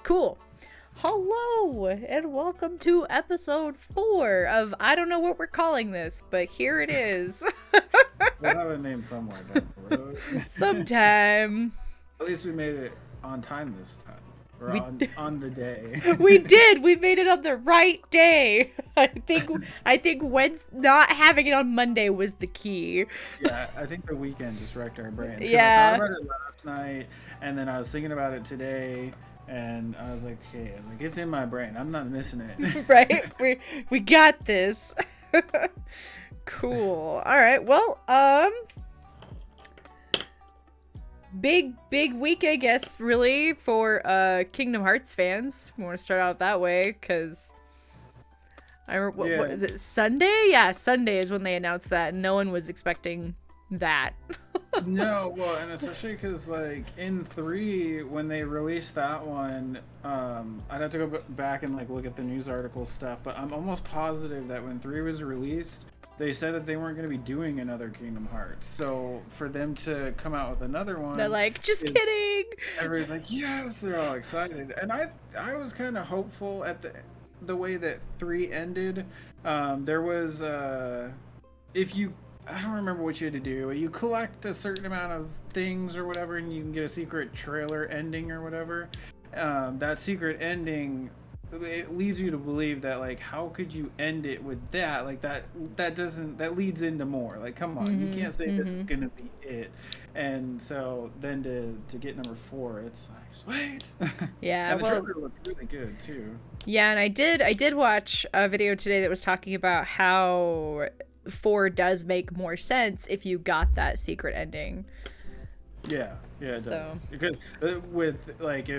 Cool. Hello, and welcome to episode 4 of I don't know what we're calling this, but here it is. We'll have a name somewhere down the road. Sometime. At least we made it on time this time. Or We on the day. we did. We made it on the right day. I think not having it on Monday was the key. Yeah, I think the weekend just wrecked our brains. 'Cause Yeah. I thought about it last night, and then I was thinking about it today, and I was like, hey, it's in my brain. I'm not missing it. Right? We got this. Cool. All right. Well, big week, I guess, really, for Kingdom Hearts fans. We want to start out that way, because what is it, Sunday? Yeah, Sunday is when they announced that, and no one was expecting that. No, well, and especially because, like, in 3, when they released that one, I'd have to go back and, like, look at the news article stuff, but I'm almost positive that when 3 was released, they said that they weren't going to be doing another Kingdom Hearts. So for them to come out with another one, They're like, just kidding. Everybody's like, yes, they're all excited. And I was kind of hopeful at the way that 3 ended. There was I don't remember what you had to do. You collect a certain amount of things or whatever, and you can get a secret trailer ending or whatever. That secret ending, it leads you to believe that, like, how could you end it with that? Like, that leads into more. Like, come on, you can't say this is gonna be it. And so then to get number 4, it's like, sweet. Yeah, and the trailer looked really good too. Yeah, and I did watch a video today that was talking about how 4 does make more sense if you got that secret ending. Yeah, it does. Because with, like,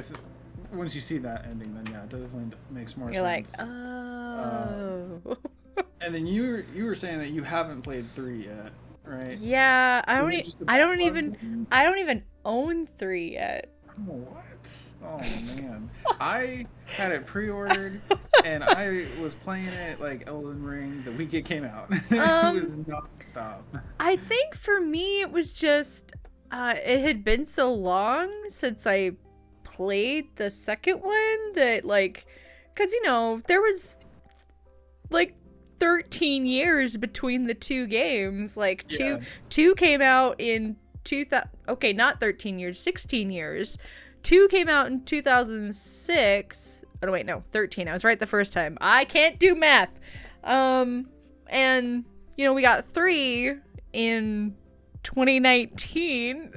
once you see that ending, then yeah, it definitely makes more sense. You're like, oh. And then you were saying that you haven't played 3 yet, right? Yeah, I don't even own 3 yet. Oh, what? Oh man, I had it pre-ordered, and I was playing it like Elden Ring the week it came out. It was non-stop. I think for me it was just it had been so long since I played the second one that, like, because there was like 13 years between the two games. Like, two came out in 2000. Okay, not 13 years, 16 years. 2 came out in 2006. Oh, wait, no, 13. I was right the first time. I can't do math. And, we got 3 in 2019.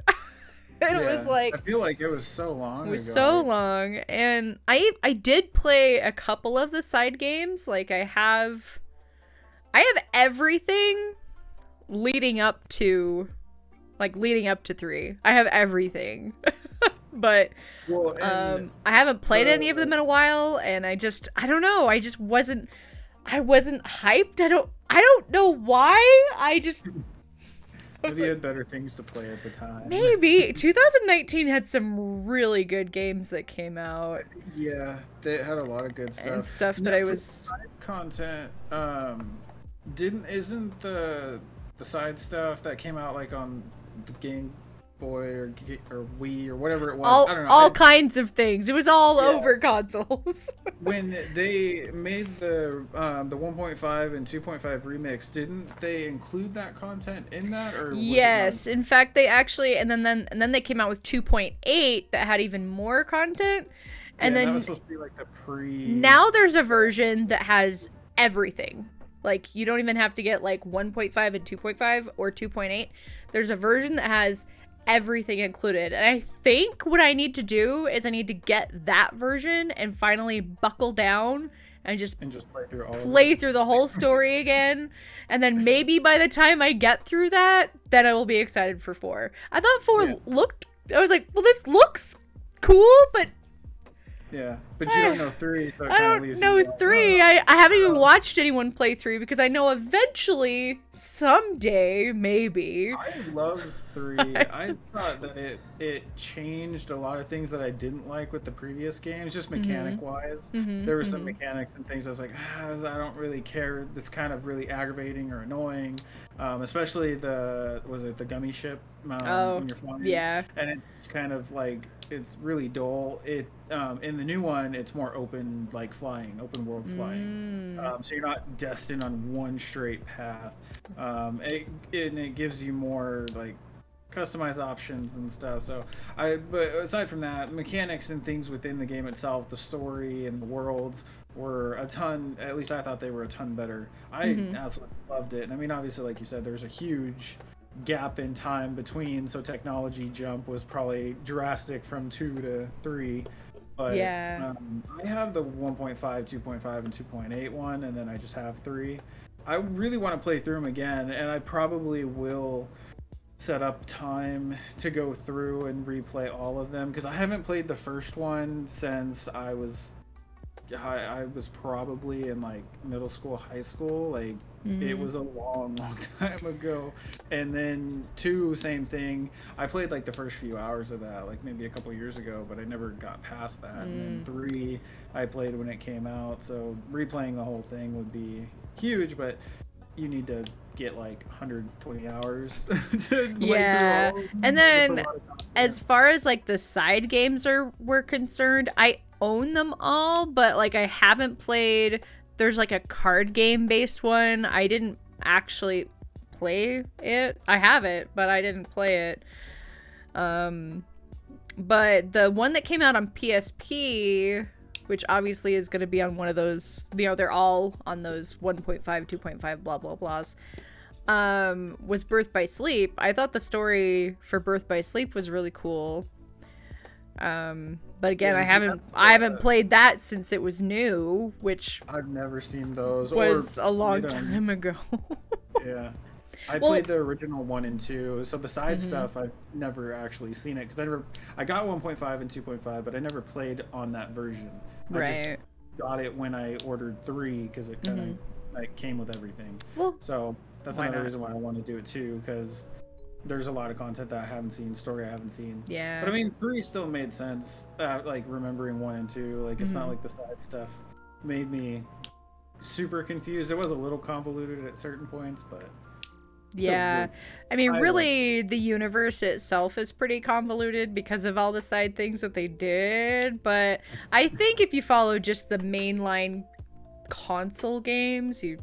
It was like... I feel like it was so long ago. It was so long. And I did play a couple of the side games. Like, I have everything leading up to 3. I have everything. But I haven't played any of them in a while, and I don't know. I wasn't hyped. I don't know why. Maybe you had better things to play at the time. Maybe 2019 had some really good games that came out. Yeah, they had a lot of good stuff. And stuff that I was side content. Isn't the side stuff that came out, like, on the Game Boy or Wii or whatever it was. I don't know. All kinds of things. It was all over consoles. When they made the 1.5 and 2.5 remix, didn't they include that content in that? Or yes, in fact, they actually, and then they came out with 2.8 that had even more content. And then that was supposed to be like the pre. Now there's a version that has everything. Like, you don't even have to get like 1.5 and 2.5 or 2.8. There's a version that has everything included, and I think what I need to do is I need to get that version and finally buckle down and just play through the whole story again, and then maybe by the time I get through that, then I will be excited for 4. I thought 4 looked, I was like, well, this looks cool, but but you don't know 3. So I don't know 3. I haven't even watched anyone play 3 because I know eventually, someday, maybe. I loved 3. I thought that it changed a lot of things that I didn't like with the previous games, just mechanic-wise. There were some mechanics and things I was like, I don't really care. It's kind of really aggravating or annoying. Especially the gummy ship when you're flying. Yeah. And it's kind of like it's really dull. It in the new one, it's more open, like flying, open world flying. So you're not destined on one straight path. It gives you more like customized options and stuff. But aside from that, mechanics and things within the game itself, the story and the worlds were a ton. At least I thought they were a ton better. I absolutely loved it. And I mean, obviously, like you said, there's a huge gap in time between, so technology jump was probably drastic from 2 to 3. But Yeah. I have the 1.5, 2.5, and 2.8 one, and then I just have 3. I really want to play through them again, and I probably will set up time to go through and replay all of them, because I haven't played the first one since I was probably in like middle school, high school. Like it was a long time ago. And then 2, same thing. I played like the first few hours of that, like maybe a couple years ago, but I never got past that. And then 3, I played when it came out. So replaying the whole thing would be huge, but you need to get like 120 hours to Yeah. And then as far as like the side games were concerned, I own them all, but like I haven't played. There's like a card game based one. I didn't actually play it. I have it, but I didn't play it. But the one that came out on PSP, which obviously is going to be on one of those, you know, they're all on those 1.5, 2.5, blah, blah, blahs, was Birth by Sleep. I thought the story for Birth by Sleep was really cool. But again, Yeah, I haven't played that since it was new, which I've never seen those. was or a long played 'em. time ago. Yeah. I played the original 1 and 2, so the side stuff I've never actually seen it, because I got 1.5 and 2.5, but I never played on that version. I just got it when I ordered 3, because it kind of like came with everything. Well, So that's why another not? reason why I want to do it too, because there's a lot of content that I haven't seen, story I haven't seen. Yeah. But I mean, 3 still made sense. Like remembering 1 and 2, like it's not like the side stuff made me super confused. It was a little convoluted at certain points, but Yeah. good. I mean, I really, the universe itself is pretty convoluted because of all the side things that they did. But I think if you follow just the mainline console games, you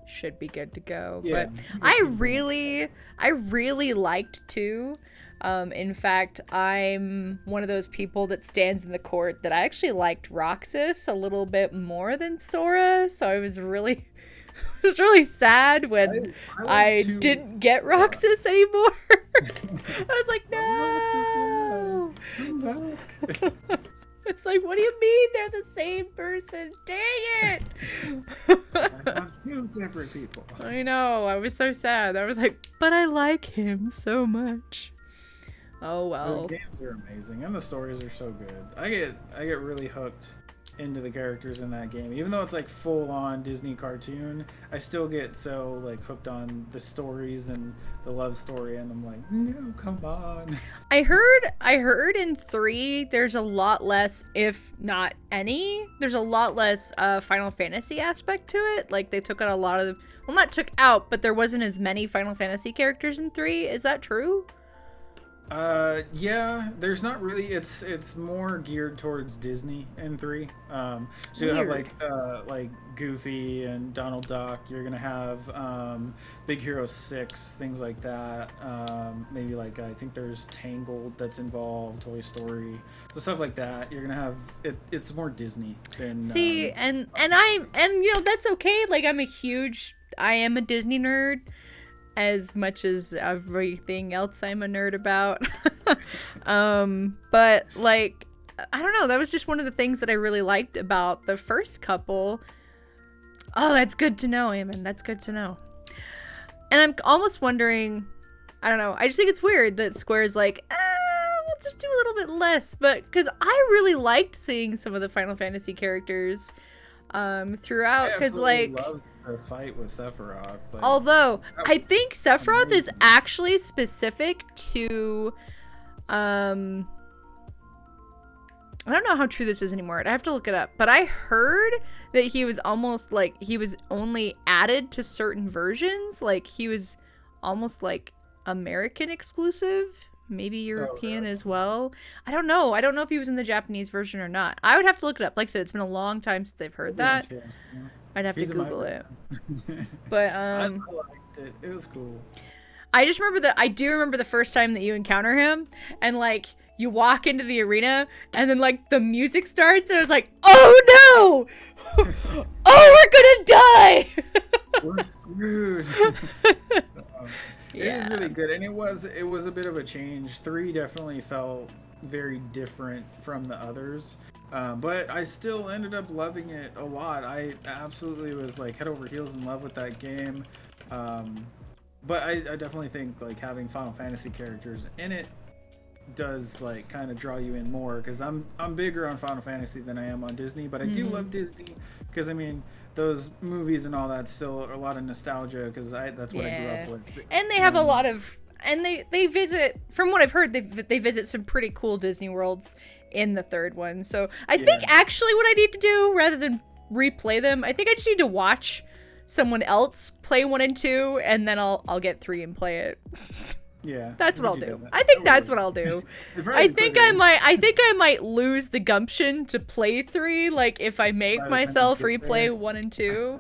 should be good to go. Yeah. But I really liked 2. In fact, I'm one of those people that stands in the court that I actually liked Roxas a little bit more than Sora. So I was really sad when I didn't get Roxas anymore. I was like, no. Come back. It's like, what do you mean they're the same person? Dang it. I have 2 separate people. I know. I was so sad. I was like, but I like him so much. Oh well. Those games are amazing, and the stories are so good. I get really hooked into the characters in that game, even though it's like full on Disney cartoon. I still get so like hooked on the stories and the love story, and I'm like, no, come on. I heard in 3 there's a lot less, if not any, there's a lot less Final Fantasy aspect to it. Like they took out a lot of, well, not took out, but there wasn't as many Final Fantasy characters in 3. Is that true? Yeah, there's not really. It's more geared towards Disney in 3. So you have like Goofy and Donald Duck. You're gonna have Big Hero 6, things like that. Maybe like I think there's Tangled that's involved, Toy Story, so stuff like that. You're gonna have it. It's more Disney than See, and you know, that's okay. Like I am a Disney nerd, as much as everything else I'm a nerd about. But like, I don't know, that was just one of the things that I really liked about the first couple. Oh, that's good to know, Eamon. That's good to know. And I'm almost wondering, I don't know, I just think it's weird that Square's like, we'll just do a little bit less. But because I really liked seeing some of the Final Fantasy characters throughout, because like, love the fight with Sephiroth, but although I think Sephiroth is actually specific to I don't know how true this is anymore. I have to look it up. But I heard that he was almost like he was only added to certain versions. Like he was almost like American exclusive, maybe Oh, European really? as well. I don't know. I don't know if he was in the Japanese version or not. I would have to look it up. Like I said, it's been a long time since I've heard Give him a that. chance. Yeah. I'd have to He's in my Google it. version. But I liked it. It was cool. I just remember that I do remember the first time that you encounter him and like you walk into the arena and then like the music starts and I was like, "Oh no! Oh, we're gonna die!" We're screwed. It is Yeah. really good, and it was a bit of a change. 3 definitely felt very different from the others, but I still ended up loving it a lot. I absolutely was like head over heels in love with that game. Um, but I definitely think like having Final Fantasy characters in it does like kind of draw you in more because I'm bigger on Final Fantasy than I am on Disney, but I do love Disney because I mean those movies and all that still are a lot of nostalgia because I that's what I grew Yeah. up with. And they have a lot of and they visit from what I've heard they visit some pretty cool Disney worlds in the third one. So I think Yeah. actually what I need to do rather than replay them, I think I just need to watch someone else play 1 and 2 and then I'll get 3 and play it. Yeah, That's we what I'll could do. that. I think That would that's work. what I'll do. It'd probably I be think quicker I might lose the gumption to play 3 like if I make by the time you myself get replay there. 1 and 2.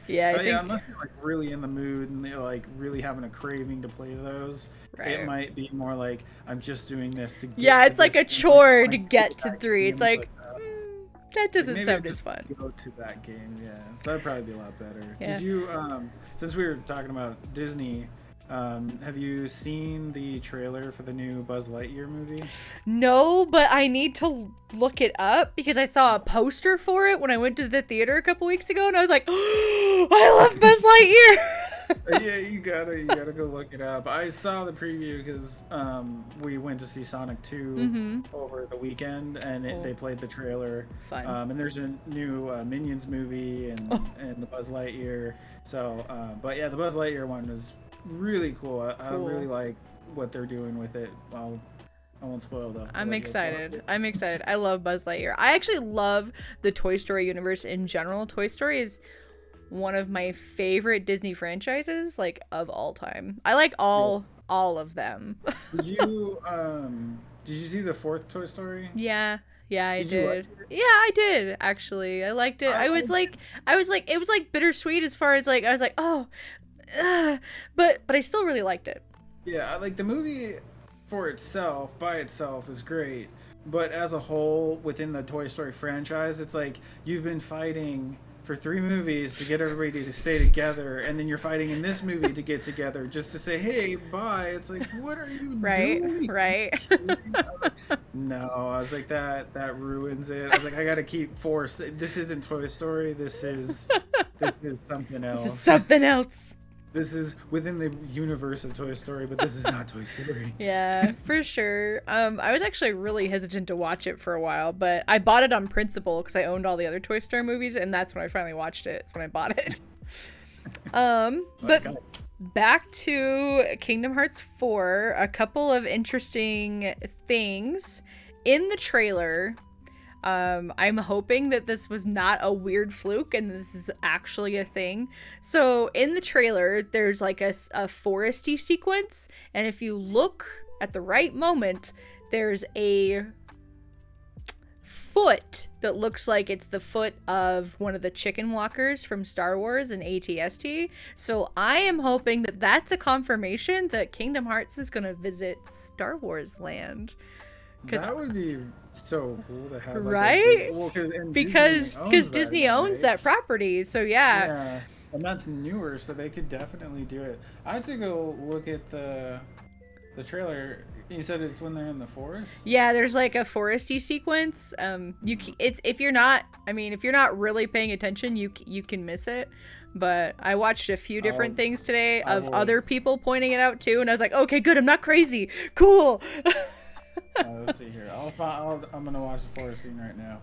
Yeah, I But yeah, think unless you're like really in the mood and you're like really having a craving to play those, right. it might be more like I'm just doing this to get Yeah, to it's like this a game, chore like, to I hate get to that 3. game, It's like, that. that Like, doesn't maybe I sound as just fun. go to that game, yeah. So that'd probably be a lot better. Yeah. Did you since we were talking about Disney, have you seen the trailer for the new Buzz Lightyear movie? No, but I need to look it up because I saw a poster for it when I went to the theater a couple weeks ago and I was like, oh, I love Buzz Lightyear. Yeah, you gotta go look it up. I saw the preview because we went to see Sonic 2 over the weekend, and Cool. they played the trailer. Fun. And there's a new Minions movie and the Buzz Lightyear. So, but yeah, the Buzz Lightyear one was really cool. I Cool. really like what they're doing with it. I won't spoil though. I'm excited. I'm excited. I love Buzz Lightyear. I actually love the Toy Story universe in general. Toy Story is one of my favorite Disney franchises, like of all time. I like all of them. Did you see the 4th Toy Story? Yeah, I Did you like did. Yeah, I did actually. I liked it. I was like, it was like bittersweet as far as like I was like, oh, but I still really liked it. Yeah, like the movie for itself, by itself, is great. But as a whole, within the Toy Story franchise, it's like you've been fighting for 3 movies to get everybody to stay together, and then you're fighting in this movie to get together just to say, hey, bye. It's like, what are you doing? Right. No, I was like, that ruins it. I was like, I gotta keep 4. This isn't Toy Story. This is something else. This is something else. This is within the universe of Toy Story, but this is not Toy Story. Yeah, for sure. I was actually really hesitant to watch it for a while, but I bought it on principle because I owned all the other Toy Story movies, and that's when I finally watched it. It's when I bought it. But back to Kingdom Hearts 4, a couple of interesting things in the trailer. I'm hoping that this was not a weird fluke and this is actually a thing. So in the trailer, there's like a foresty sequence, and if you look at the right moment, there's a foot that looks like it's the foot of one of the chicken walkers from Star Wars and AT-ST. So I am hoping that that's a confirmation that Kingdom Hearts is going to visit Star Wars land. That would be so cool to have, like, right? because Disney owns that property. So yeah, and that's newer, so they could definitely do it. I have to go look at the trailer. You said it's when they're in the forest. Yeah, there's like a foresty sequence. If you're not really paying attention, you can miss it. But I watched a few different things today of other people pointing it out too, and I was like, okay, good, I'm not crazy. Cool. Let's see here. I'm gonna watch the forest scene right now.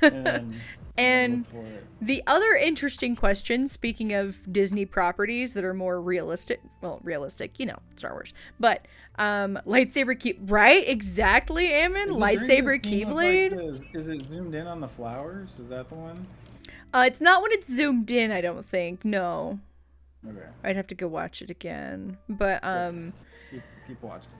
And, and the other interesting question, speaking of Disney properties that are more realistic, Star Wars, but lightsaber key, right? Exactly, Ammon. Lightsaber keyblade. Like is it zoomed in on the flowers? Is that the one? It's not when it's zoomed in, I don't think. No. Okay. I'd have to go watch it again. But keep watching.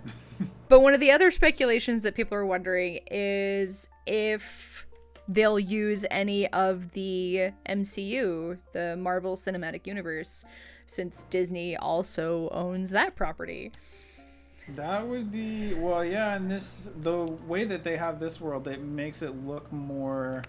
But one of the other speculations that people are wondering is if they'll use any of the MCU, the Marvel Cinematic Universe, since Disney also owns that property. That would be, well, yeah, and the way that they have this world, it makes it look more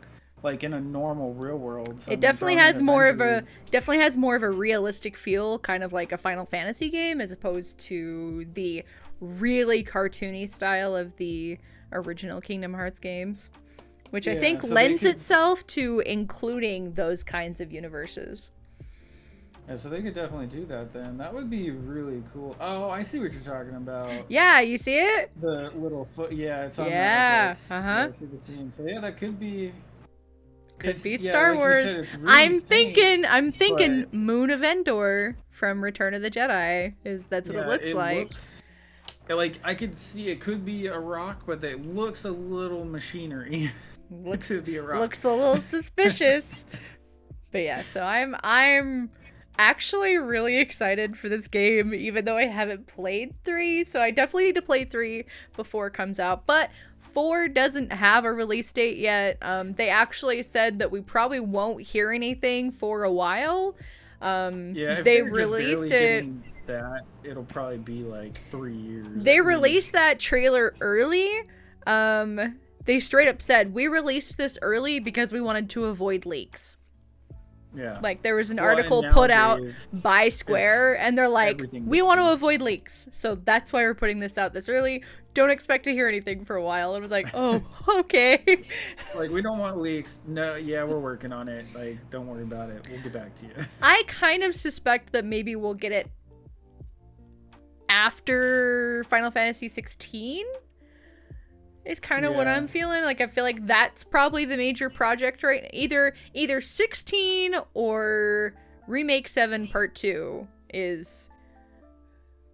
like in a normal real world. It definitely has more of a realistic feel, kind of like a Final Fantasy game, as opposed to the really cartoony style of the original Kingdom Hearts games, which I think lends itself to including those kinds of universes. Yeah, so they could definitely do that then. That would be really cool. Oh, I see what you're talking about. Yeah, you see it? The little foot. Yeah, it's on yeah, that. Okay. I see the scene. So yeah, that could be. Could be Star Wars. Said, really I'm thinking Moon of Endor from Return of the Jedi. That's what it looks like. Like I could see it could be a rock, but it looks a little machinery. Looks to be a rock. Looks a little suspicious. But yeah, so I'm actually really excited for this game, even though I haven't played 3, so I definitely need to play 3 before it comes out. But 4 doesn't have a release date yet. They actually said that we probably won't hear anything for a while. Yeah, if they they're released just it. That it'll probably be like 3 years. They released that trailer early. They straight up said, we released this early because we wanted to avoid leaks. Yeah. Like, there was an article put out by Square, and they're like, we want to avoid leaks. So that's why we're putting this out this early. Don't expect to hear anything for a while. And it was like, oh, okay. Like, we don't want leaks. No, yeah, we're working on it. Like, don't worry about it. We'll get back to you. I kind of suspect that maybe we'll get it after Final Fantasy 16. Is kind of what I'm feeling. Like, I feel like that's probably the major project, right? Either 16 or Remake 7 Part 2 is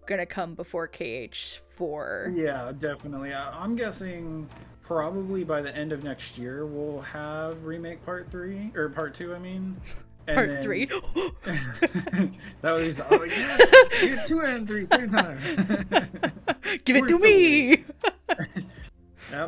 gonna come before KH4. Yeah, definitely. I'm guessing probably by the end of next year we'll have Remake Part 3, or Part 2, I mean. And Part 3. That was like, yes, get 2 and 3 same time. Give it to me.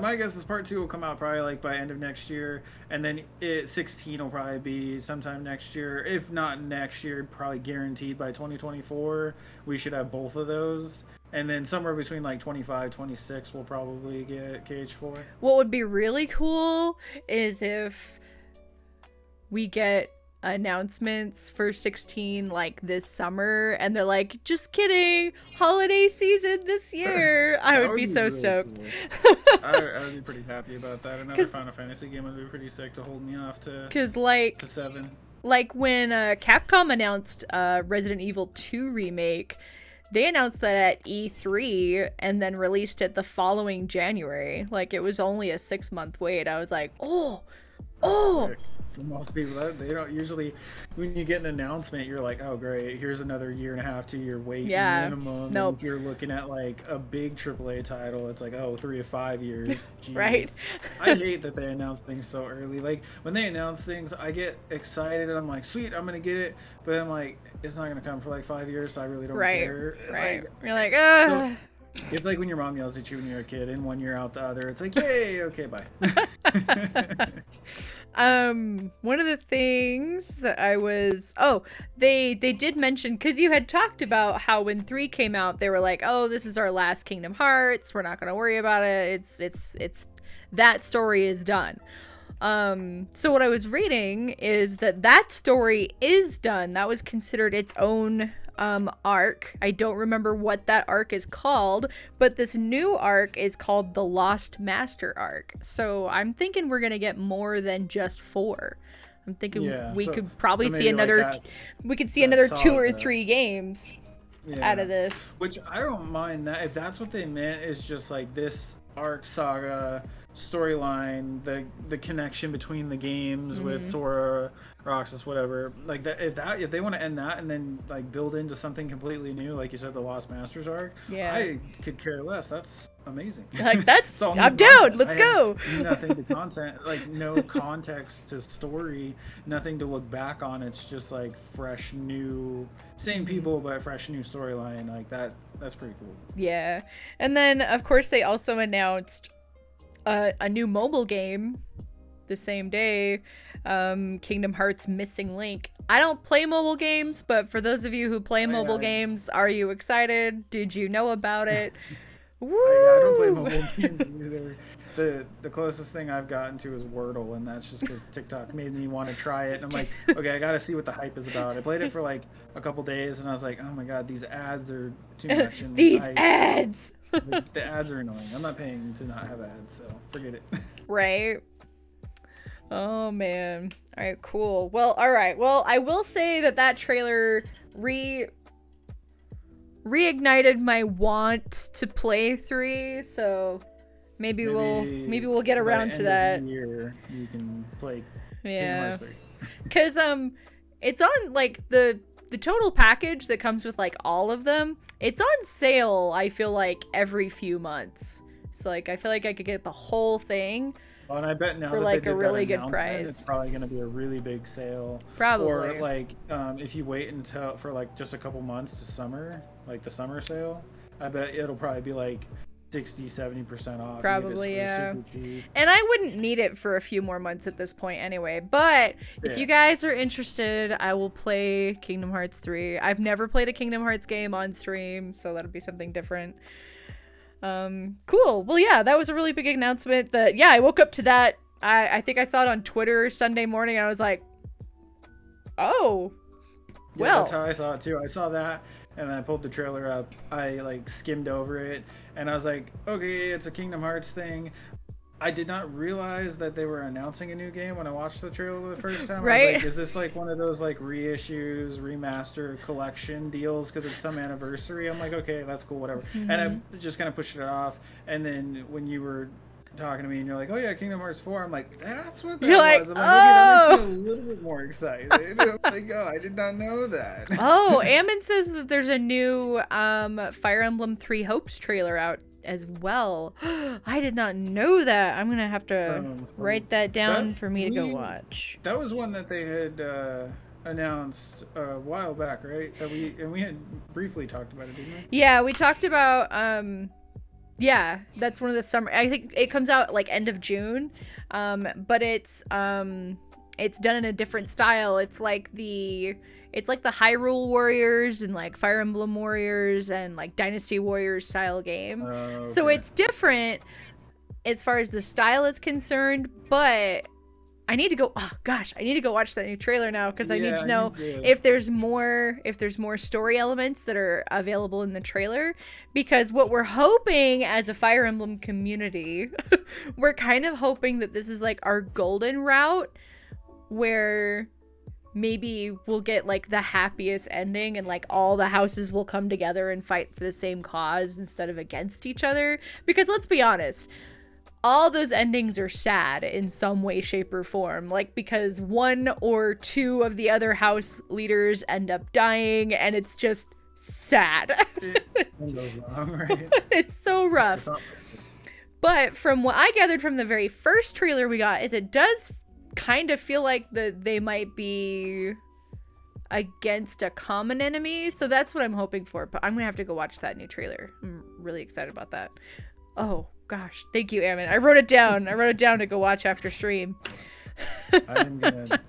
My guess is Part 2 will come out probably like by end of next year, and then 16 will probably be sometime next year. If not next year, probably guaranteed by 2024 we should have both of those, and then somewhere between like 25, 26 we'll probably get KH4. What would be really cool is if we get announcements for 16 like this summer, and they're like, just kidding, holiday season this year. I would be so really stoked. Cool. I would be pretty happy about that. Another Final Fantasy game would be pretty sick to hold me off to 7. Like when Capcom announced Resident Evil 2 remake, they announced that at E3 and then released it the following January. Like, it was only a 6-month wait. I was like, oh. For most people, they don't usually, when you get an announcement, you're like, oh great, here's another 1.5 to 2 year wait minimum. Nope. If you're looking at like a big AAA title, it's like, oh, 3 to 5 years. Jeez. Right. I hate that they announce things so early. Like, when they announce things, I get excited and I'm like, sweet, I'm gonna get it, but I'm like, it's not gonna come for like 5 years, so I really don't care. Right. You're like, ugh. It's like when your mom yells at you when you're a kid, and 1 year out the other. It's like, yay, okay, bye. One of the things that they did mention, because you had talked about how when 3 came out, they were like, oh, this is our last Kingdom Hearts. We're not going to worry about it. It's that story is done. So what I was reading is that story is done. That was considered its own arc. I don't remember what that arc is called, but this new arc is called the Lost Master arc. So I'm thinking we're gonna get more than just 4. I'm thinking we could probably see another like we could see another 2 or 3 games out of this. Which I don't mind that, if that's what they meant, is just like this arc saga storyline, the connection between the games with Sora, Roxas, whatever, like that. If they want to end that and then like build into something completely new, like you said, the Lost Masters arc, I could care less. That's amazing. Like, that's I'm down. Let's go. Nothing to content, like no context to story, nothing to look back on. It's just like fresh new, same people but fresh new storyline. Like that That's pretty cool. Yeah. And then, of course, they also announced a new mobile game the same day, Kingdom Hearts Missing Link. I don't play mobile games, but for those of you who play mobile games, are you excited? Did you know about it? Woo! I don't play mobile games either. The closest thing I've gotten to is Wordle, and that's just because TikTok made me want to try it. And I'm like, okay, I gotta see what the hype is about. I played it for like a couple days, and I was like, oh my god, these ads are too much. And these ads! The ads are annoying. I'm not paying to not have ads, so forget it. Right. Oh man. All right, cool. Well, all right. Well, I will say that trailer reignited my want to play 3, so maybe we'll get around to that. Year, you can play. Yeah. Cuz it's on like the total package that comes with like all of them. It's on sale, I feel like every few months. So like I feel like I could get the whole thing. Well, and I bet now for that like they did a really that good price. It's probably going to be a really big sale. Probably. Or like if you wait until for like just a couple months to summer, like the summer sale, I bet it'll probably be like 60-70% off. Probably, yeah. And I wouldn't need it for a few more months at this point anyway. But if you guys are interested, I will play Kingdom Hearts 3. I've never played a Kingdom Hearts game on stream, so that'll be something different. Cool. Well, yeah, that was a really big announcement. That I woke up to that. I think I saw it on Twitter Sunday morning, and I was like, oh, well. Yeah, that's how I saw it too. I saw that, and then I pulled the trailer up. I like skimmed over it, and I was like, okay, it's a Kingdom Hearts thing. I did not realize that they were announcing a new game when I watched the trailer the first time. Right? I was like, is this like one of those like reissues, remaster, collection deals because it's some anniversary? I'm like, okay, that's cool, whatever. Mm-hmm. And I just kind of pushed it off. And then when you were talking to me and you're like, oh yeah, Kingdom Hearts 4, I'm like, that's what that was. I'm like, oh! okay, that makes me a little bit more excited. I'm like, oh, I did not know that. Oh, Ammon says that there's a new Fire Emblem 3 Hopes trailer out as well. I did not know that. I'm gonna have to write that down for me to go watch. That was one that they had announced a while back, right? That we had briefly talked about it, didn't we? Yeah, we talked about yeah, that's one of the summer. I think it comes out like end of June, but it's done in a different style. It's like the Hyrule Warriors and like Fire Emblem Warriors and like Dynasty Warriors style game. Okay. So it's different as far as the style is concerned, but I need to go watch that new trailer now because I need to know if there's more story elements that are available in the trailer, because what we're hoping as a Fire Emblem community, we're kind of hoping that this is like our golden route where maybe we'll get like the happiest ending and like all the houses will come together and fight for the same cause instead of against each other. Because let's be honest, all those endings are sad in some way, shape, or form. Like, because one or two of the other house leaders end up dying and it's just sad. It goes wrong, right? It's so rough. But from what I gathered from the very first trailer we got is it does kind of feel like they might be against a common enemy, so that's what I'm hoping for. But I'm gonna have to go watch that new trailer. I'm really excited about that. Oh gosh, thank you, Ammon. I wrote it down to go watch after stream. I'm gonna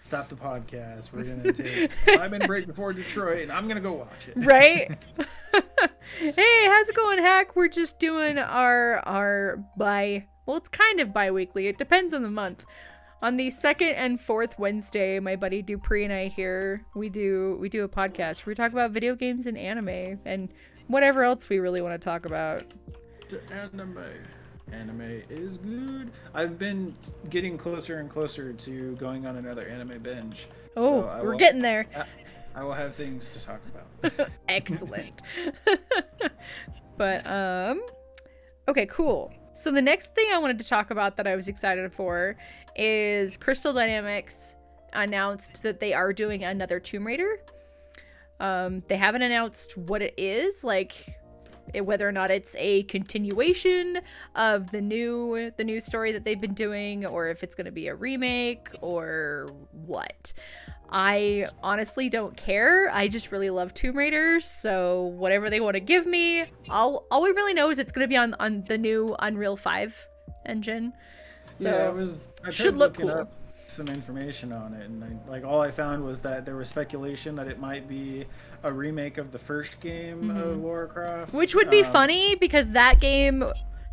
stop the podcast. We're gonna take a 5-minute break before Detroit, and I'm gonna go watch it. Right? Hey, how's it going, Hack? We're just doing our it's kind of bi-weekly. It depends on the month. On the second and fourth Wednesday, my buddy Dupree and I here, we do a podcast where we talk about video games and anime and whatever else we really want to talk about. The anime is good. I've been getting closer and closer to going on another anime binge. Oh, so we're getting there. I will have things to talk about. Excellent. But okay, cool. So the next thing I wanted to talk about that I was excited for is Crystal Dynamics announced that they are doing another Tomb Raider. They haven't announced what it is. Like, whether or not it's a continuation of the new story that they've been doing, or if it's going to be a remake or what. I honestly don't care. I just really love Tomb Raider, so whatever they want to give me, all we really know is it's going to be on the new Unreal 5 engine. So yeah, I should look cool. Up some information on it, and all I found was that there was speculation that it might be a remake of the first game of Lara Croft, which would be funny because that game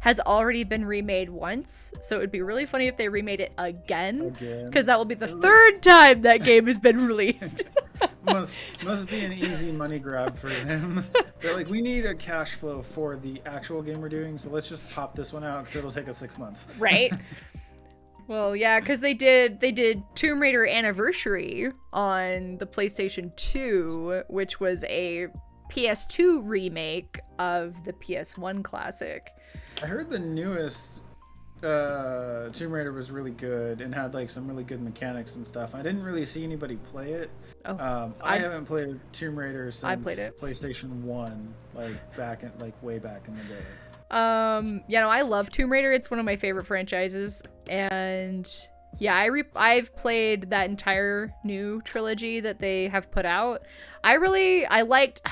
has already been remade once, so it would be really funny if they remade it again, because that will be the third time that game has been released. must be an easy money grab for them. They're like, we need a cash flow for the actual game we're doing, so let's just pop this one out because it'll take us 6 months. Right. Well, yeah, because they did Tomb Raider Anniversary on the PlayStation 2, which was a PS2 remake of the PS1 classic. I heard the newest Tomb Raider was really good and had like some really good mechanics and stuff. I didn't really see anybody play it. I haven't played Tomb Raider since I played it. PlayStation 1, way back in the day. Yeah, no, I love Tomb Raider. It's one of my favorite franchises, and yeah, I've played that entire new trilogy that they have put out. I liked.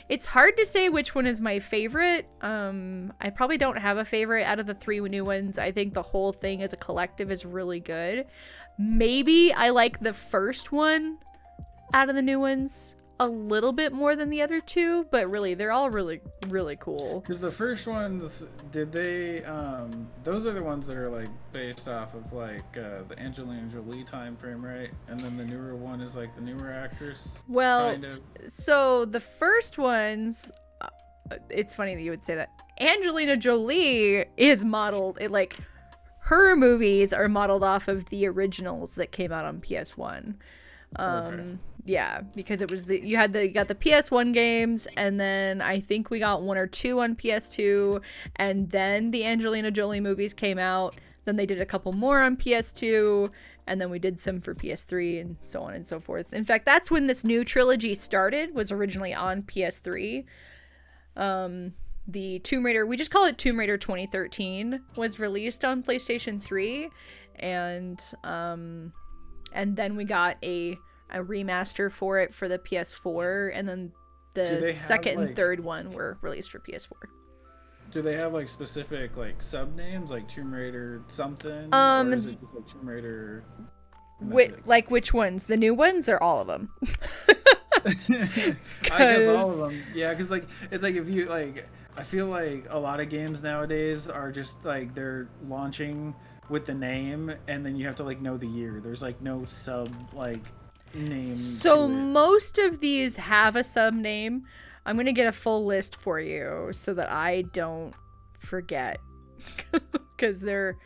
It's hard to say which one is my favorite. I probably don't have a favorite out of the 3 new ones. I think the whole thing as a collective is really good. Maybe I like the first one out of the new ones a little bit more than the other 2, but really they're all really, really cool. Because the first ones, did they those are the ones that are like based off of like the Angelina Jolie time frame, right? And then the newer one is like the newer actress, well, kind of. So the first ones, it's funny that you would say that. Angelina Jolie is modeled, her movies are modeled off of the originals that came out on PS1. Okay. Yeah, because it was you got the PS1 games, and then I think we got 1 or 2 on PS2, and then the Angelina Jolie movies came out. Then they did a couple more on PS2, and then we did some for PS3, and so on and so forth. In fact, that's when this new trilogy started, was originally on PS3. The Tomb Raider, we just call it Tomb Raider 2013, was released on PlayStation 3, and then we got a remaster for it for the PS4, and then the second and third one were released for PS4. Do they have like specific like sub names, like Tomb Raider something, or is it just like Tomb Raider? Like which ones? The new ones or all of them? I guess all of them. Yeah, because like it's like if you like, I feel like a lot of games nowadays are just like they're launching with the name, and then you have to like know the year. There's like no sub like name. So most of these have a sub name. I'm gonna get a full list for you so that I don't forget, because there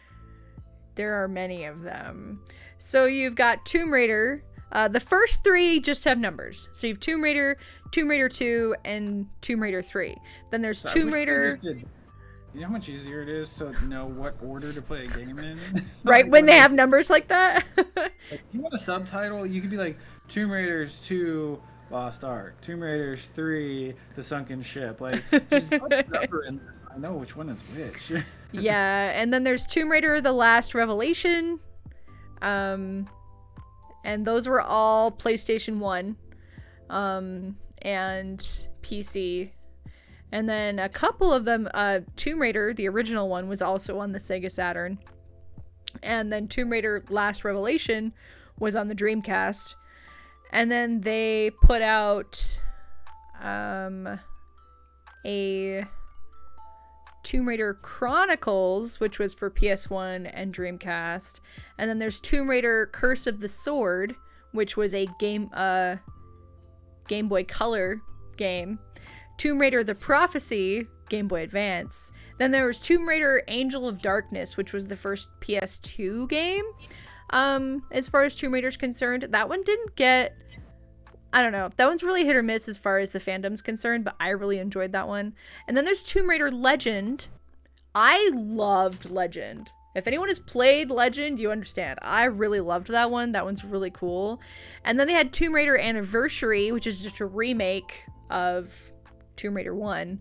are many of them. So you've got Tomb Raider. The first 3 just have numbers. So you have Tomb Raider, Tomb Raider 2, and Tomb Raider 3. Then there's Tomb Raider. You know how much easier it is to know what order to play a game in? Right, when they have numbers like that? Like, if you want a subtitle, you could be like Tomb Raiders 2, Lost Ark, Tomb Raiders 3, The Sunken Ship. Like, just put a number in there so I know which one is which. Yeah, and then there's Tomb Raider The Last Revelation. And those were all PlayStation 1 and PC. And then a couple of them, Tomb Raider, the original one, was also on the Sega Saturn. And then Tomb Raider Last Revelation was on the Dreamcast. And then they put out a Tomb Raider Chronicles, which was for PS1 and Dreamcast. And then there's Tomb Raider Curse of the Sword, which was a Game Boy Color game. Tomb Raider The Prophecy, Game Boy Advance. Then there was Tomb Raider Angel of Darkness, which was the first PS2 game. As far as Tomb Raider's concerned, that one didn't get, I don't know, that one's really hit or miss as far as the fandom's concerned, but I really enjoyed that one. And then there's Tomb Raider Legend. I loved Legend. If anyone has played Legend, you understand. I really loved that one. That one's really cool. And then they had Tomb Raider Anniversary, which is just a remake of Tomb Raider 1.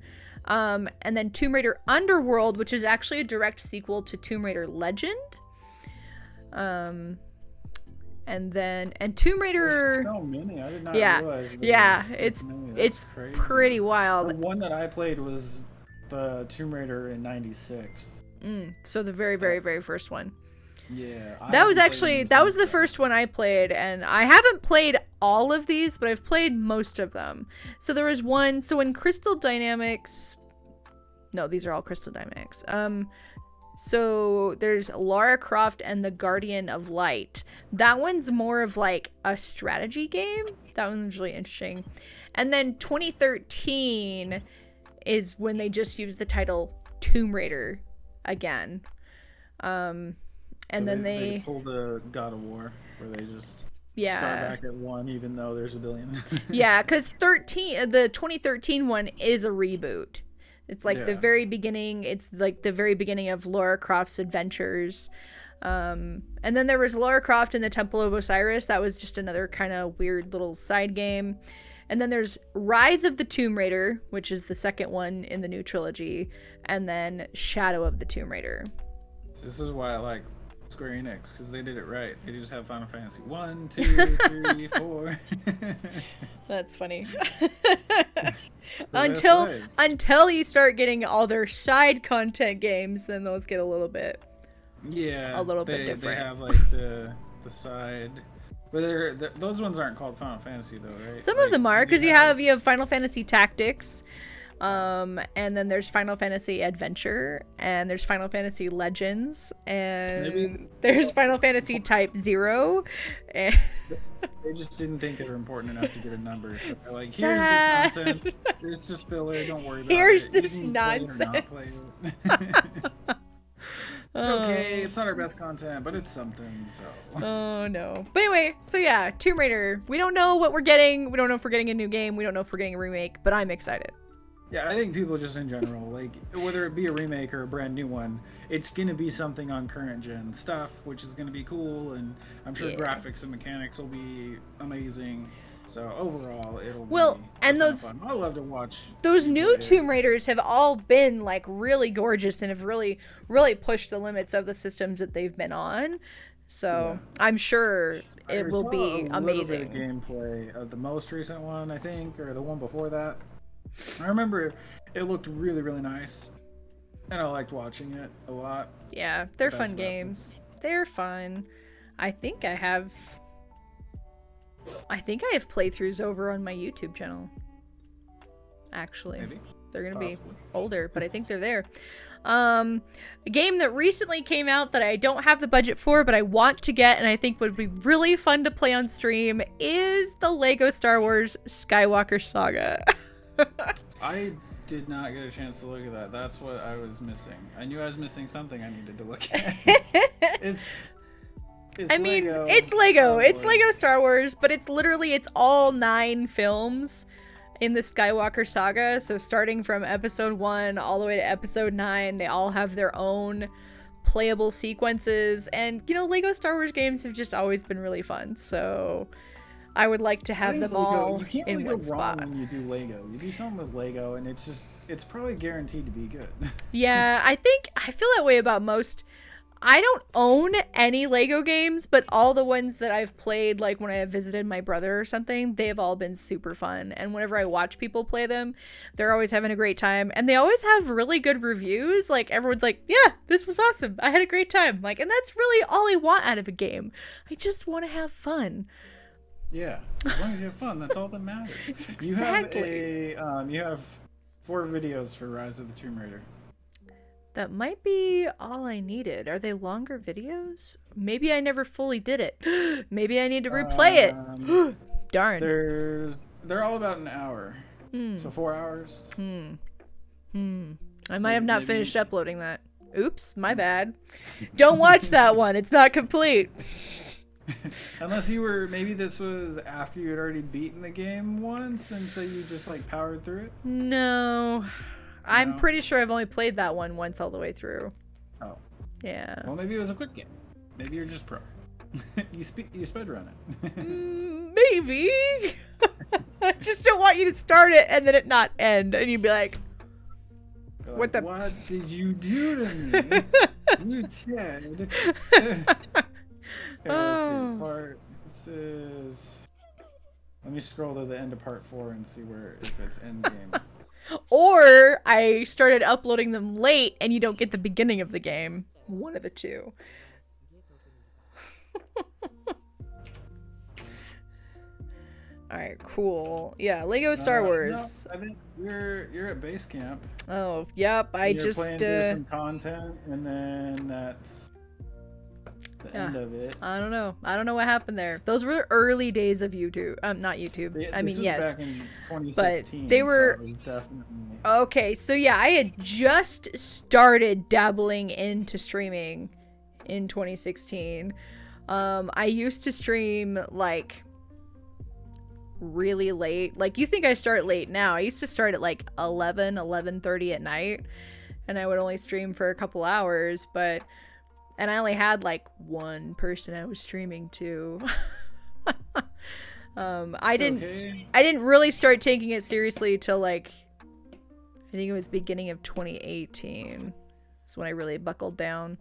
And then Tomb Raider Underworld, which is actually a direct sequel to Tomb Raider Legend. And Tomb Raider. There's so many. I did not Yeah, realize. yeah, it's crazy. pretty wild. The one that I played was the Tomb Raider in '96. So the very, very, very first one. Yeah. That was the first one I played, and I haven't played all of these, but I've played most of them. So there was one. So in Crystal Dynamics, no, these are all Crystal Dynamics. So there's Lara Croft and the Guardian of Light. That one's more of like a strategy game. That one's really interesting. And then 2013 is when they just used the title Tomb Raider again. And then they pulled a God of War where they just start back at 1 even though there's a billion. Yeah, because the 2013 one is a reboot. It's like the very beginning. It's like the very beginning of Lara Croft's adventures. And then there was Lara Croft in the Temple of Osiris. That was just another kind of weird little side game. And then there's Rise of the Tomb Raider, which is the second one in the new trilogy. And then Shadow of the Tomb Raider. This is why I like Square Enix, because they did it right. They just have Final Fantasy 1, 2, 3, 4. That's funny. Until you start getting all their side content games, then those get a little bit different. They have like the side, but those ones aren't called Final Fantasy though, right? Some of them are, because you have Final Fantasy Tactics. And then there's Final Fantasy Adventure, and there's Final Fantasy Legends, and there's Final Fantasy Type 0. And they just didn't think they were important enough to get a number. So they're like, here's this nonsense. It's just filler. Don't worry about it. Here's this nonsense. It's okay. It's not our best content, but it's something. So. Oh no. But anyway, so yeah, Tomb Raider. We don't know what we're getting. We don't know if we're getting a new game. We don't know if we're getting a remake. But I'm excited. Yeah, I think people just in general, like, whether it be a remake or a brand new one, it's going to be something on current gen stuff, which is going to be cool, and I'm sure graphics and mechanics will be amazing. So overall, it'll be and those fun. I love to watch those new Tomb Raiders have all been like really gorgeous and have really, really pushed the limits of the systems that they've been on. So I'm sure it will be amazing. Bit of gameplay of the most recent one, I think, or the one before that. I remember it looked really, really nice, and I liked watching it a lot. Yeah, they're fun games. They're fun. I think I have playthroughs over on my YouTube channel. Actually, Maybe. They're gonna be older, but I think they're there. A game that recently came out that I don't have the budget for, but I want to get and I think would be really fun to play on stream is the Lego Star Wars Skywalker Saga. I did not get a chance to look at that. That's what I was missing. I knew I was missing something I needed to look at. It's Lego. It's Lego. It's Lego Star Wars, but it's all 9 films in the Skywalker Saga. So starting from episode 1 all the way to episode 9, they all have their own playable sequences. And, Lego Star Wars games have just always been really fun. So I would like to have them all in one spot. When you do Lego, you do something with Lego, and it's probably guaranteed to be good. Yeah, I feel that way about most. I don't own any Lego games, but all the ones that I've played, like when I have visited my brother or something, they've all been super fun. And whenever I watch people play them, they're always having a great time, and they always have really good reviews. Like everyone's like, "Yeah, this was awesome. I had a great time." Like, and that's really all I want out of a game. I just want to have fun. Yeah, as long as you have fun, that's all that matters. Exactly. You have 4 videos for Rise of the Tomb Raider. That might be all I needed. Are they longer videos? Maybe I never fully did it. Maybe I need to replay it. Darn. They're all about an hour. So 4 hours. I might have not finished uploading that. Oops, my bad. Don't watch that one. It's not complete. Unless maybe this was after you had already beaten the game once, and so you just like powered through it? No. I'm pretty sure I've only played that one once all the way through. Oh. Yeah. Well, maybe it was a quick game. Maybe you're just pro. you speedrun it. Maybe. I just don't want you to start it and then it not end, and you'd be like, What the? What did you do to me? You said. Okay, let's see. Part. This is. Let me scroll to the end of part 4 and see if it's end game. Or I started uploading them late and you don't get the beginning of the game. One of the two. Alright, cool. Yeah, Lego Star Wars. No, I think you're at base camp. Oh, yep. You're playing through some content, and then that's the end of it. I don't know. I don't know what happened there. Those were early days of YouTube. Not YouTube. I mean, yes. Back in 2016, but they were so it was definitely... Okay, so yeah, I had just started dabbling into streaming in 2016. I used to stream like really late. Like, you think I start late now. I used to start at like 11:30 at night, and I would only stream for a couple hours, and I only had like one person I was streaming to. I didn't really start taking it seriously till like, I think it was beginning of 2018. That's when I really buckled down.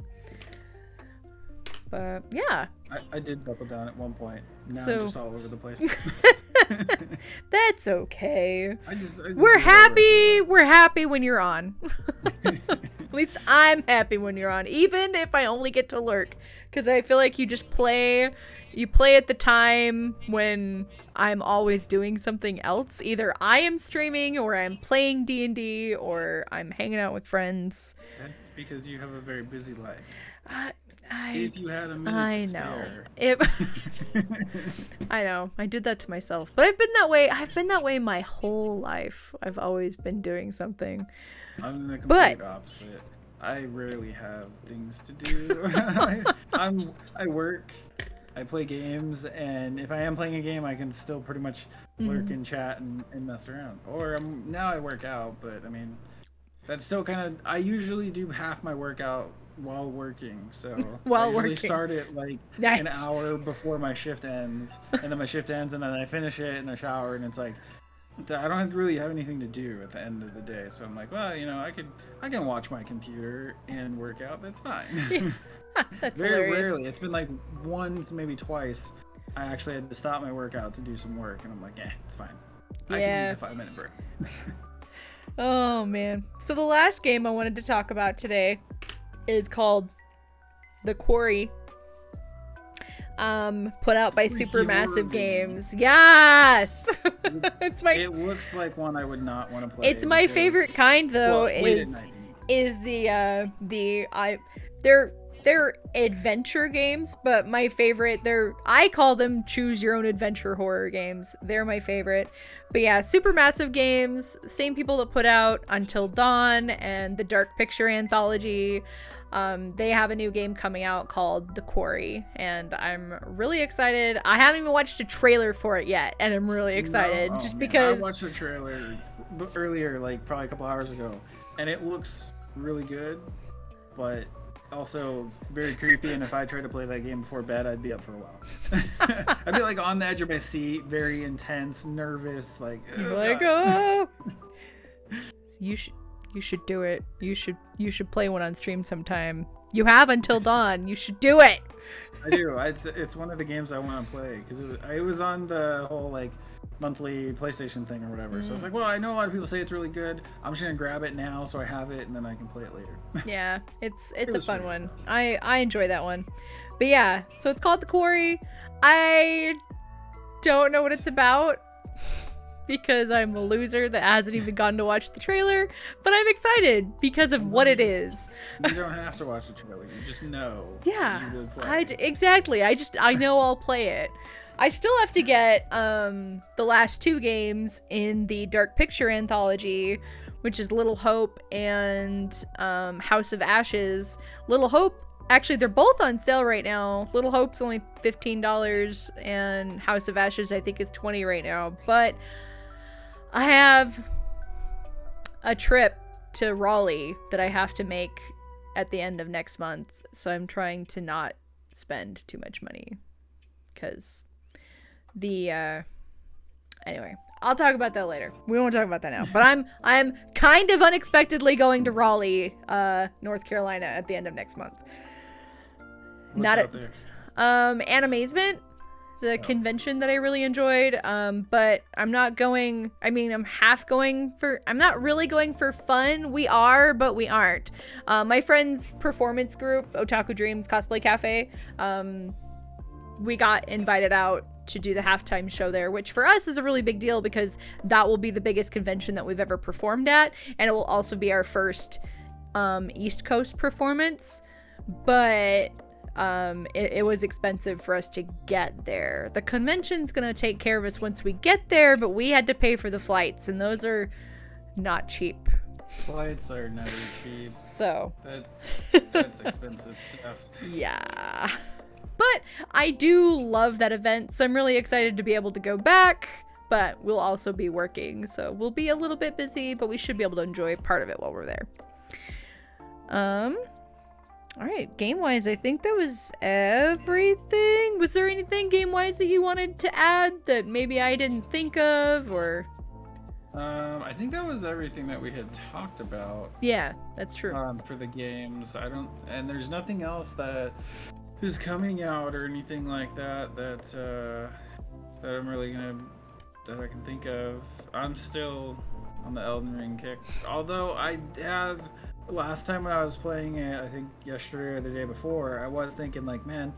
But yeah. I did buckle down at one point. Now I'm just all over the place. That's okay. I just we're happy. We're happy when you're on. At least I'm happy when you're on, even if I only get to lurk, because I feel like you just play. You play at the time when I'm always doing something else. Either I am streaming, or I'm playing D&D, or I'm hanging out with friends. That's because you have a very busy life. If you had a minute to spare. I know. I did that to myself. But I've been that way. I've been that way my whole life. I've always been doing something. I'm the complete opposite. I rarely have things to do. I work, I play games, and if I am playing a game, I can still pretty much lurk and chat and mess around. Or now I work out, but I mean, that's still kind of, I usually do half my workout while working, so I usually start it like an hour before my shift ends, and then my shift ends, and then I finish it and I shower, and it's like I don't really have anything to do at the end of the day, so I'm like, well, I can watch my computer and work out. That's fine. That's very hilarious. rarely. It's been like once, maybe twice. I actually had to stop my workout to do some work, and I'm like, it's fine. I can use a 5-minute break. Oh man. So the last game I wanted to talk about today is called The Quarry. Put out by Supermassive Games. Yes. It looks like one I would not want to play. It's my favorite kind though. They're adventure games, but my favorite, I call them choose your own adventure horror games. They're my favorite. But yeah, Supermassive Games, same people that put out Until Dawn and the Dark Picture Anthology. They have a new game coming out called The Quarry, and I'm really excited. I haven't even watched a trailer for it yet, and I'm really excited because I watched the trailer earlier, like probably a couple hours ago, and it looks really good, but also very creepy, and if I tried to play that game before bed, I'd be up for a while. I'd be like on the edge of my seat, very intense, nervous, like oh. You should do it. You should play one on stream sometime. You have Until Dawn. You should do it. I do. It's one of the games I want to play because it was on the whole like monthly PlayStation thing or whatever. So I was like, well, I know a lot of people say it's really good. I'm just gonna grab it now so I have it and then I can play it later. Yeah, it's a fun one. I enjoy that one. But yeah, so it's called The Quarry. I don't know what it's about because I'm a loser that hasn't even gotten to watch the trailer, but I'm excited because of what it is. You don't have to watch the trailer. You just know. Yeah, you will play. Exactly. I know I'll play it. I still have to get the last 2 games in the Dark Picture Anthology, which is Little Hope and House of Ashes. Little Hope, actually, they're both on sale right now. Little Hope's only $15, and House of Ashes, I think, is $20 right now. But I have a trip to Raleigh that I have to make at the end of next month, so I'm trying to not spend too much money because anyway, I'll talk about that later. We won't talk about that now. But I'm kind of unexpectedly going to Raleigh, North Carolina at the end of next month. What's out there? Animazement. It's a convention that I really enjoyed. But I'm not going. I mean, I'm not really going for fun. We are, but we aren't. My friend's performance group, Otaku Dreams Cosplay Cafe. We got invited out to do the halftime show there, which for us is a really big deal because that will be the biggest convention that we've ever performed at, and it will also be our first East Coast performance. But it was expensive for us to get there. The convention's gonna take care of us once we get there, but we had to pay for the flights, and those are not cheap. Flights are never cheap. So that's expensive stuff. Yeah. But I do love that event, so I'm really excited to be able to go back, but we'll also be working, so we'll be a little bit busy, but we should be able to enjoy part of it while we're there. Alright, game-wise, I think that was everything. Was there anything game-wise that you wanted to add that maybe I didn't think of, or? I think that was everything that we had talked about. Yeah, that's true. For the games, and there's nothing else that is coming out or anything like that that I'm really that I can think of. I'm still on the Elden Ring kick, although I have last time when I was playing it, I think yesterday or the day before, I was thinking like, man,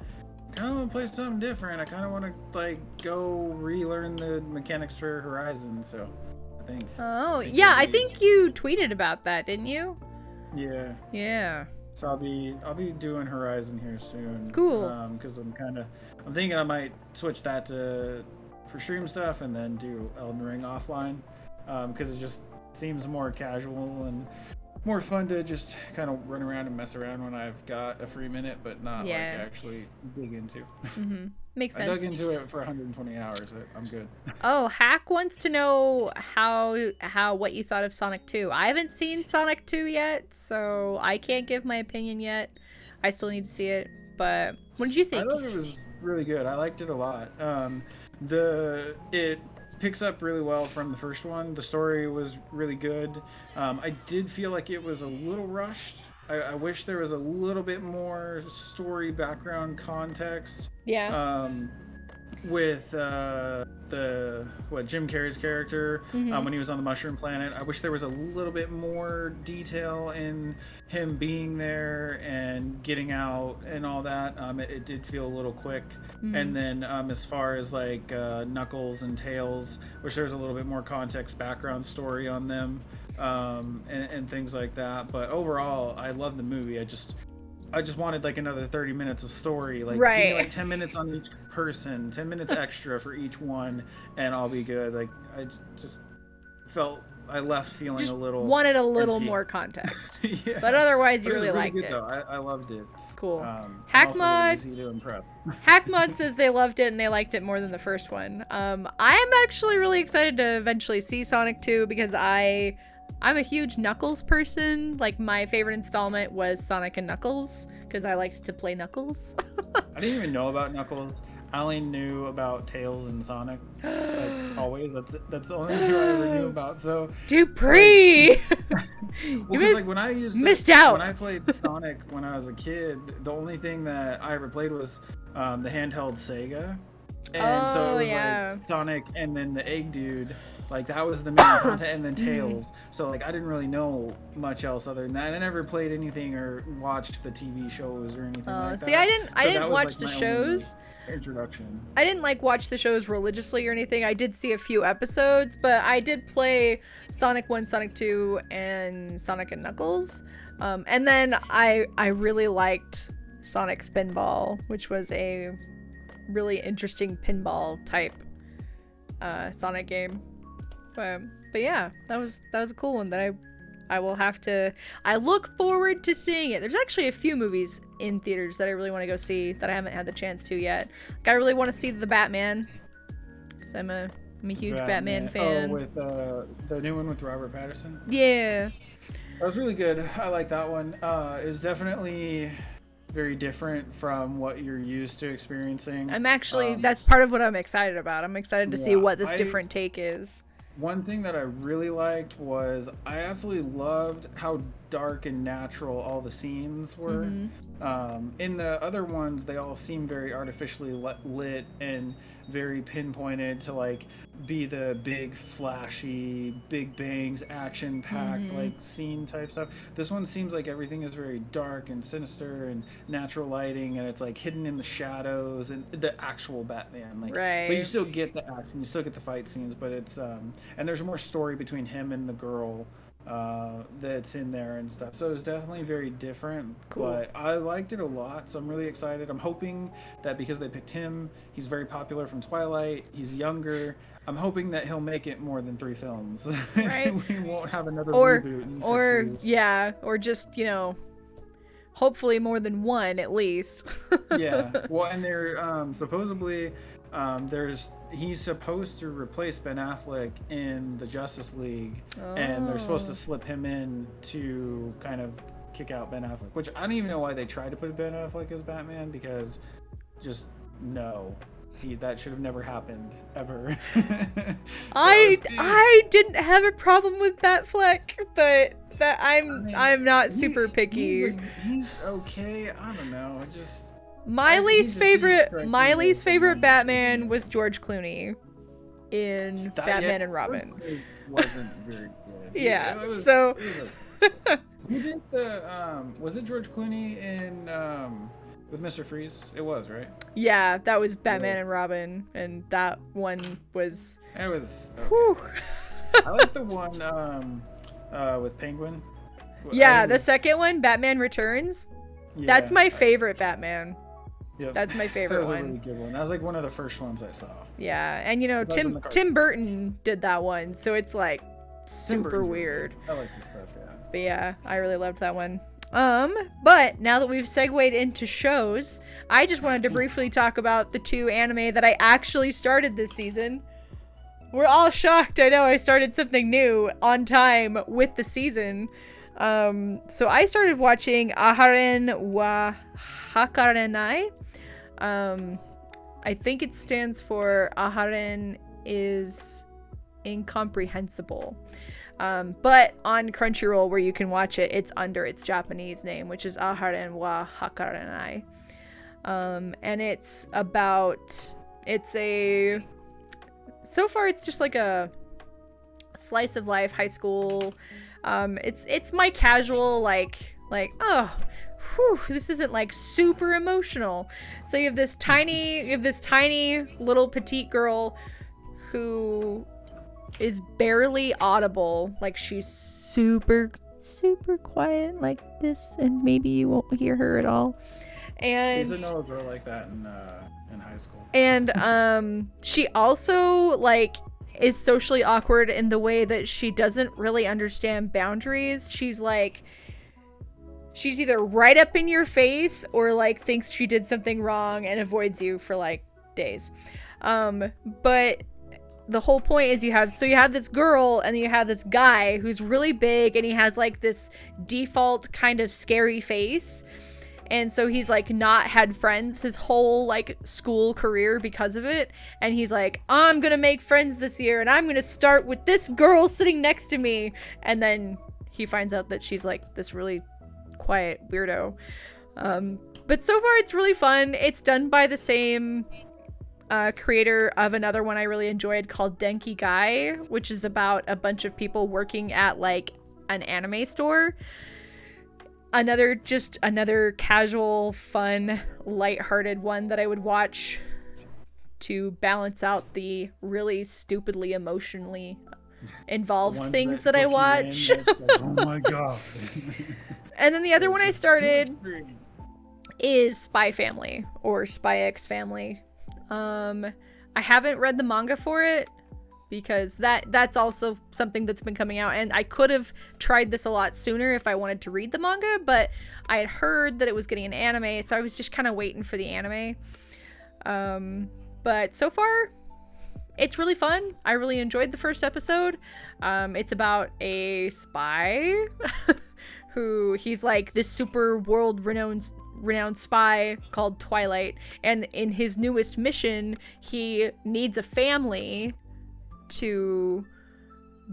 I kind of want to play something different. I kind of want to like go relearn the mechanics for Horizon. So I think. Oh yeah, I think you tweeted about that, didn't you? Yeah. Yeah. So I'll be doing Horizon here soon. Cool. Because I'm thinking I might switch that for stream stuff and then do Elden Ring offline. Because it just seems more casual and more fun to just kind of run around and mess around when I've got a free minute, but not like actually dig into. Mm-hmm. Makes sense. I dug into it for 120 hours. I'm good. Oh, Hack wants to know what you thought of Sonic 2. I haven't seen Sonic 2 yet, so I can't give my opinion yet. I still need to see it. But what did you think? I thought it was really good. I liked it a lot. It picks up really well from the first one. The story was really good. I did feel like it was a little rushed. I wish there was a little bit more story background context. Yeah. With Jim Carrey's character when he was on the Mushroom Planet. I wish there was a little bit more detail in him being there and getting out and all that. It did feel a little quick. And then as far as like Knuckles and Tails, wish there was a little bit more context, background story on them, and things like that. But overall, I love the movie. I just wanted like another 30 minutes of story. Like, give me like 10 minutes on each person, 10 minutes extra for each one, and I'll be good. Like, I just felt I left feeling just a little wanted a little empty. more context. Yeah. But otherwise, you But really it was liked good, it. Though. I loved it. Cool. Also really easy to impress. Hackmod says they loved it and they liked it more than the first one. I'm actually really excited to eventually see Sonic 2 because I'm a huge Knuckles person. Like, my favorite installment was Sonic and Knuckles because I liked to play Knuckles. I didn't even know about Knuckles. I only knew about Tails and Sonic. Like, always. That's the only two I ever knew about. So Dupree! When I missed out. When I played Sonic when I was a kid, the only thing that I ever played was the handheld Sega. And so it was like Sonic and then the Egg Dude. Like, that was the main content, and then Tails. So, like, I didn't really know much else other than that. I never played anything or watched the TV shows or anything like that. See, I didn't watch the shows. Introduction. I didn't, like, watch the shows religiously or anything. I did see a few episodes, but I did play Sonic 1, Sonic 2, and Sonic and Knuckles. And then I really liked Sonic Spinball, which was a really interesting pinball type Sonic game. But yeah, that was a cool one that I look forward to seeing it. There's actually a few movies in theaters that I really want to go see that I haven't had the chance to yet. Like, I really want to see the Batman, because I'm a huge Batman fan. Oh, with the new one with Robert Pattinson? Yeah. That was really good. I like that one. It's definitely very different from what you're used to experiencing. I'm actually, that's part of what I'm excited about. I'm excited to see what this different take is. One thing that I really liked was I absolutely loved how dark and natural all the scenes were. Mm-hmm. In the other ones, they all seem very artificially lit and very pinpointed to like be the big flashy, big bangs, action packed Mm-hmm. like scene type stuff. This one seems like everything is very dark and sinister and natural lighting, and it's like hidden in the shadows and the actual Batman. Like, but you Right. still get the action, you still get the fight scenes, but it's and there's more story between him and the girl that's in there and stuff. So it's definitely very different, Cool. but I liked it a lot. So I'm really excited. I'm hoping that because they picked him, he's very popular from Twilight. He's younger. I'm hoping that he'll make it more than 3 films. Right. We won't have another Or reboot in 6 years. yeah, or just, hopefully more than one at least. Yeah. Well, and they're supposedly there's he's supposed to replace Ben Affleck in the Justice League, and they're supposed to Oh. slip him in to kind of kick out Ben Affleck. Which I don't even know why they tried to put Ben Affleck as Batman, because just no. That should have never happened ever. I didn't have a problem with Batfleck, but that I I'm mean, I'm not super picky. he's okay. I don't know. It just My he least just didn't favorite strike my me least as favorite someone. Batman was George Clooney in Batman and Robin. Wasn't very good. Yeah. It was. So It was who did the was it George Clooney in with Mr. Freeze? It was, right? yeah, that was Batman Yeah. and Robin, and that one was It was whew. okay. I like the one with Penguin. Yeah, the second one, Batman Returns. That's my favorite Batman. Yep. That's my That favorite was a one. really good one. That was like one of the first ones I saw. Yeah, and That was in the Tim cartoon. Burton did that one, so it's like Tim super Burton's really weird. good. I like his stuff, yeah. But yeah, I really loved that one. But now that we've segued into shows, I just wanted to briefly talk about the 2 anime that I actually started this season. We're all shocked. I know I started something new on time with the season. So I started watching Aharen wa Hakarenai. I think it stands for Aharen is incomprehensible. But on Crunchyroll, where you can watch it, it's under its Japanese name, which is Aharen wa Hakarenai. And so far it's just like a slice of life high school. It's my casual oh, whew, this isn't like super emotional. So you have this tiny little petite girl who is barely audible. Like, she's super quiet like this, and maybe you won't hear her at all. And He's a know a girl like that in high school. and she also like is socially awkward in the way that she doesn't really understand boundaries. She's either right up in your face or like thinks she did something wrong and avoids you for like days. But the whole point is you have this girl and then you have this guy who's really big, and he has like this default kind of scary face. And so he's like not had friends his whole like school career because of it. And he's like, I'm gonna make friends this year, and I'm gonna start with this girl sitting next to me. And then he finds out that she's like this really quiet weirdo. But so far it's really fun. It's done by the same creator of another one I really enjoyed called Denki Guy, which is about a bunch of people working at like an anime store. Another casual, fun, lighthearted one that I would watch to balance out the really stupidly emotionally involved things that I watch. Like, oh my god. And then the other one I started is Spy Family or Spy X Family. I haven't read the manga for it because that's also something that's been coming out, and I could have tried this a lot sooner if I wanted to read the manga, but I had heard that it was getting an anime, so I was just kind of waiting for the anime. But so far it's really fun. I really enjoyed the first episode. It's about a spy who he's like this super world renowned spy called Twilight, and in his newest mission he needs a family to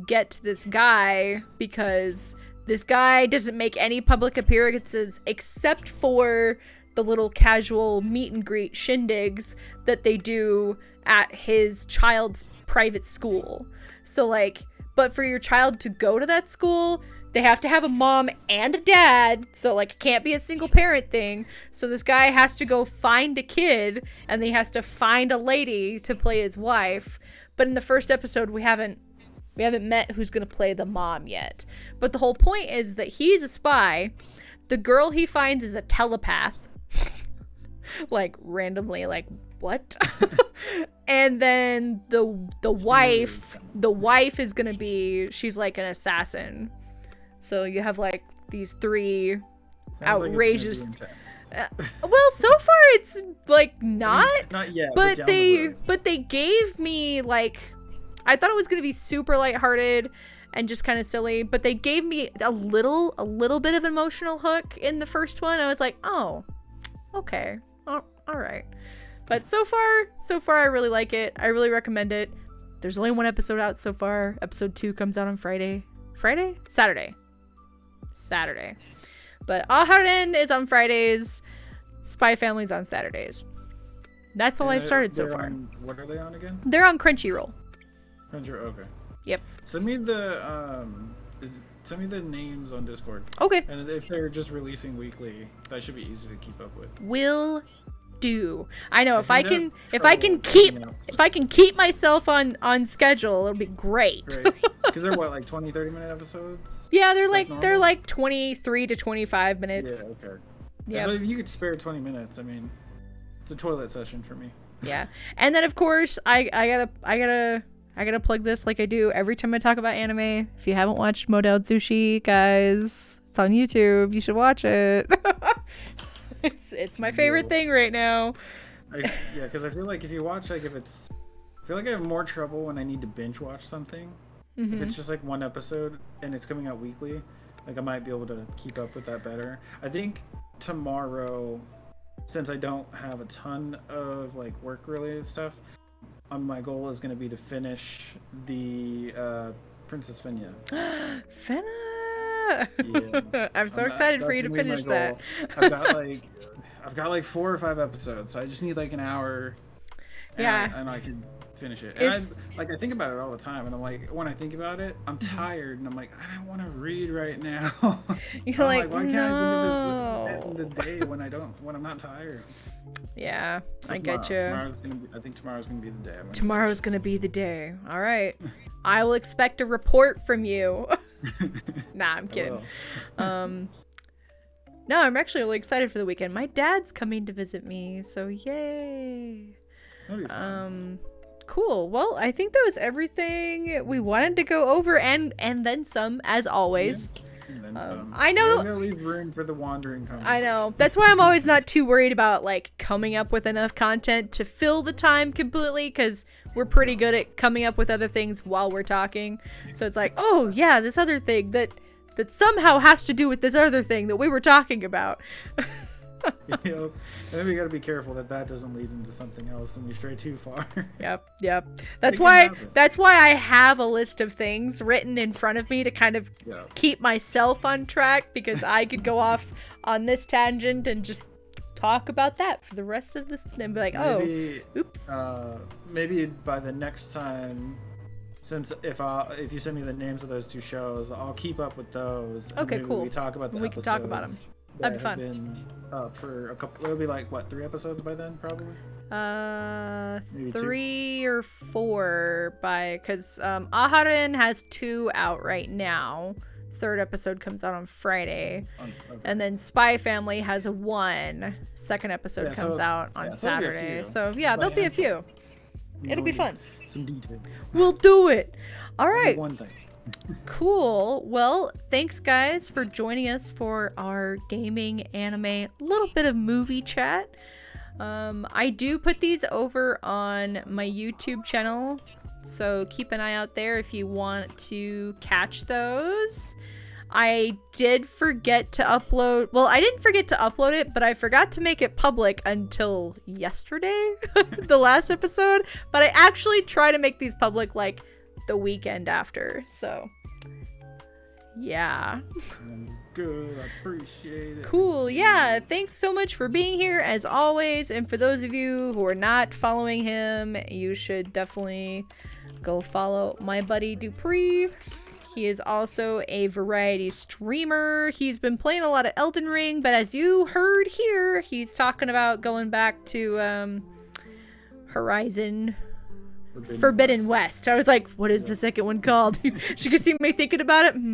get to this guy because this guy doesn't make any public appearances except for the little casual meet and greet shindigs that they do at his child's private school. So like, but for your child to go to that school, they have to have a mom and a dad. So like, it can't be a single parent thing. So this guy has to go find a kid, and he has to find a lady to play his wife. But in the first episode, we haven't met who's going to play the mom yet. But the whole point is that he's a spy. The girl he finds is a telepath. Like, randomly, like, what? And then the wife is going to be, she's like an assassin. So you have like these three outrageous. Well, so far it's like not yet, but they gave me like, I thought it was gonna be super lighthearted and just kind of silly, but they gave me a little bit of an emotional hook in the first one. I was like, oh, okay, all right. But so far I really like it. I really recommend it. There's only one episode out so far. Episode 2 comes out on Saturday. But Aharen is on Fridays. Spy Family's on Saturdays. That's all I started so far. What are they on again? They're on Crunchyroll. Okay. Yep. Send me the names on Discord. Okay. And if they're just releasing weekly, that should be easy to keep up with. Will do. I know if I can keep myself on schedule, it'll be great. Because they're what, like 20-30 minute episodes? Yeah, they're like 23 to 25 minutes. Yeah, okay. Yeah. So if you could spare 20 minutes, I mean, it's a toilet session for me. Yeah. And then of course I gotta plug this like I do every time I talk about anime. If you haven't watched Model Sushi, guys, it's on YouTube. You should watch it. It's my favorite thing right now. Because I feel like if you watch, like, I feel like I have more trouble when I need to binge watch something. Mm-hmm. If it's just like one episode and it's coming out weekly, like I might be able to keep up with that better. I think tomorrow, since I don't have a ton of like work related stuff, my goal is going to be to finish the Princess Fenya. Fena! Yeah. I'm so excited for you to finish that. I've got like 4 or 5 episodes, so I just need like an hour. And I can finish it. And I think about it all the time, and I'm like, when I think about it, I'm tired, and I'm like, I don't want to read right now. You're like, why can't no. I do this in the day when I'm not tired? Yeah, so I get you. I think tomorrow's gonna be the day. Tomorrow's gonna be the day. All right, I will expect a report from you. Nah, I'm kidding. No, I'm actually really excited for the weekend. My dad's coming to visit me, so yay. That'll be fun. Cool. Well, I think that was everything we wanted to go over, and then some, as always. Yeah. And then some. I know. We're gonna leave room for the wandering conversation. I know. That's why I'm always not too worried about like coming up with enough content to fill the time completely, because we're pretty good at coming up with other things while we're talking. So it's like, oh yeah, this other thing that somehow has to do with this other thing that we were talking about. You know, and then we got to be careful that doesn't lead into something else and we stray too far. Yep. That's why I have a list of things written in front of me to kind of keep myself on track, because I could go off on this tangent and just talk about that for the rest of this and be like, oops. Maybe by the next time, since if you send me the names of those 2 shows, I'll keep up with those. Okay, cool. We talk about we can talk about them. That'd be fun. Been up for a couple. It'll be like what, 3 episodes by then, probably. Maybe 3 or 4 because Aharen has 2 out right now. 3rd episode comes out on Friday, and then Spy Family has 1. 2nd episode comes out on Saturday. So there'll be a few. It'll be fun. Some detail. We'll do it. All right. One thing. Cool. Well, thanks guys for joining us for our gaming, anime, little bit of movie chat. I do put these over on my YouTube channel, so keep an eye out there if you want to catch those. I did forget to upload, well, I didn't forget to upload it, but I forgot to make it public until yesterday, the last episode, but I actually try to make these public like the weekend after. So yeah. Good, I appreciate it. Cool. Yeah, thanks so much for being here as always, and for those of you who are not following him, you should definitely go follow my buddy Dupree. He is also a variety streamer. He's been playing a lot of Elden Ring, but as you heard here, he's talking about going back to Horizon Forbidden West. I was like, what is the second one called? She could see me thinking about it.